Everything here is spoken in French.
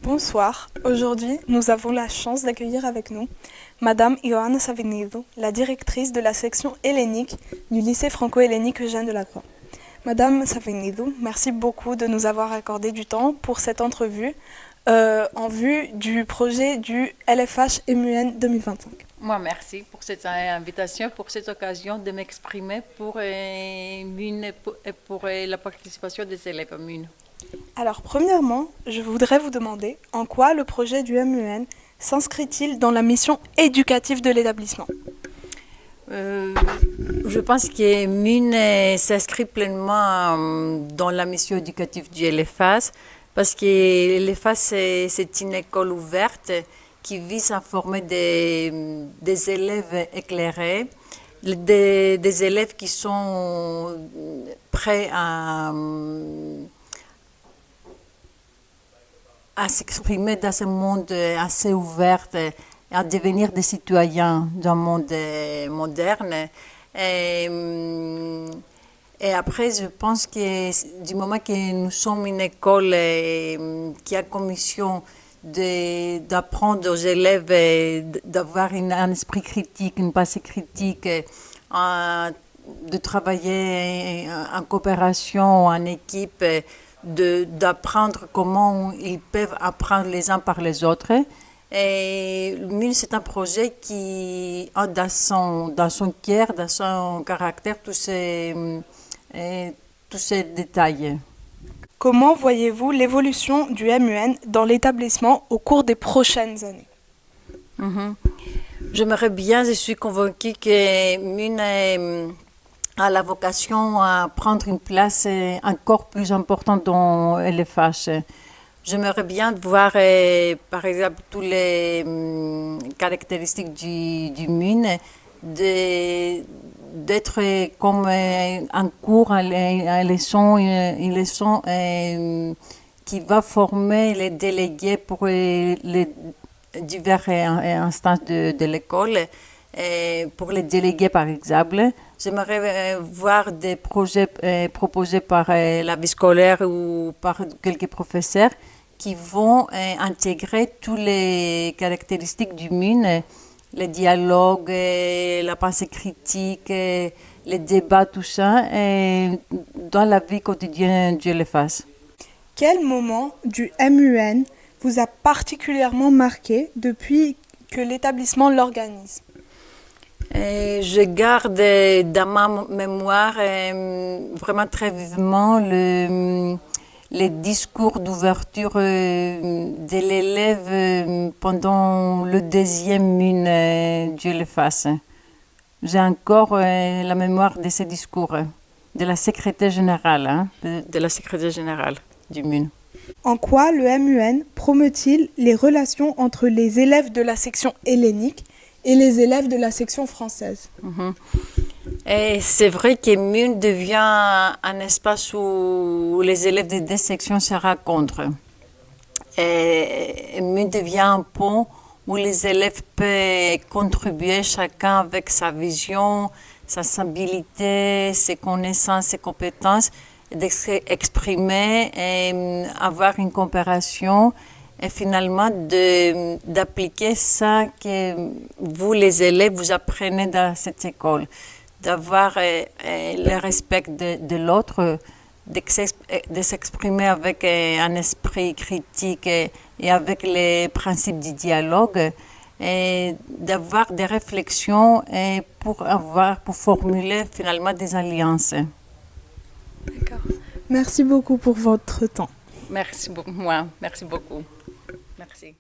Bonsoir, aujourd'hui nous avons la chance d'accueillir avec nous Madame Ioana Savenido, la directrice de la section hellénique du lycée franco-hellénique Eugène Delacroix. Madame Savenido, merci beaucoup de nous avoir accordé du temps pour cette entrevue en vue du projet du LFH MUN 2025. Moi, merci pour cette invitation, pour cette occasion de m'exprimer pour MUN et pour la participation des élèves à MUN. Alors, premièrement, je voudrais vous demander en quoi le projet du MUN s'inscrit-il dans la mission éducative de l'établissement? Je pense que MUN s'inscrit pleinement dans la mission éducative du LFAS parce que l'LFAS, c'est une école ouverte qui vise à former des élèves éclairés, des élèves qui sont prêts à s'exprimer dans ce monde assez ouvert, à devenir des citoyens d'un monde moderne. Et après, je pense que du moment que nous sommes une école qui a comme mission d'apprendre aux élèves d'avoir un esprit critique, une pensée critique, de travailler en coopération, en équipe, d'apprendre comment ils peuvent apprendre les uns par les autres. Et MUN, c'est un projet qui a dans son cœur, dans son caractère, tous ces détails. Comment voyez-vous l'évolution du MUN dans l'établissement au cours des prochaines années? J'aimerais bien, je suis convaincue que MUN a la vocation à prendre une place encore plus importante dans LFH. J'aimerais bien voir, par exemple, toutes les caractéristiques du MUN, d'être comme un cours, une leçon qui va former les délégués pour les divers instances de l'école. Pour les délégués, par exemple, j'aimerais voir des projets proposés par la vie scolaire ou par quelques professeurs qui vont intégrer toutes les caractéristiques du MUN, les dialogues, la pensée critique, les débats, tout ça, dans la vie quotidienne du LFAS. Quel moment du MUN vous a particulièrement marqué depuis que l'établissement l'organise? Je garde dans ma mémoire vraiment très vivement les discours d'ouverture de l'élève pendant le deuxième MUN du LFAS. J'ai encore la mémoire de ces discours, de la secrétaire générale, de la secrétaire générale du MUN. En quoi le MUN promeut-il les relations entre les élèves de la section hellénique et les élèves de la section française? Et c'est vrai que MUN devient un espace où les élèves des deux sections se rencontrent. Et MUN devient un pont où les élèves peuvent contribuer chacun avec sa vision, sa sensibilité, ses connaissances, ses compétences, d'exprimer et avoir une coopération et finalement d'appliquer ça que vous, les élèves, vous apprenez dans cette école. D'avoir le respect de l'autre, de s'exprimer avec un esprit critique et avec les principes du dialogue, et d'avoir des réflexions et pour formuler finalement des alliances. D'accord. Merci beaucoup pour votre temps. Merci beaucoup, moi. Merci beaucoup. Merci.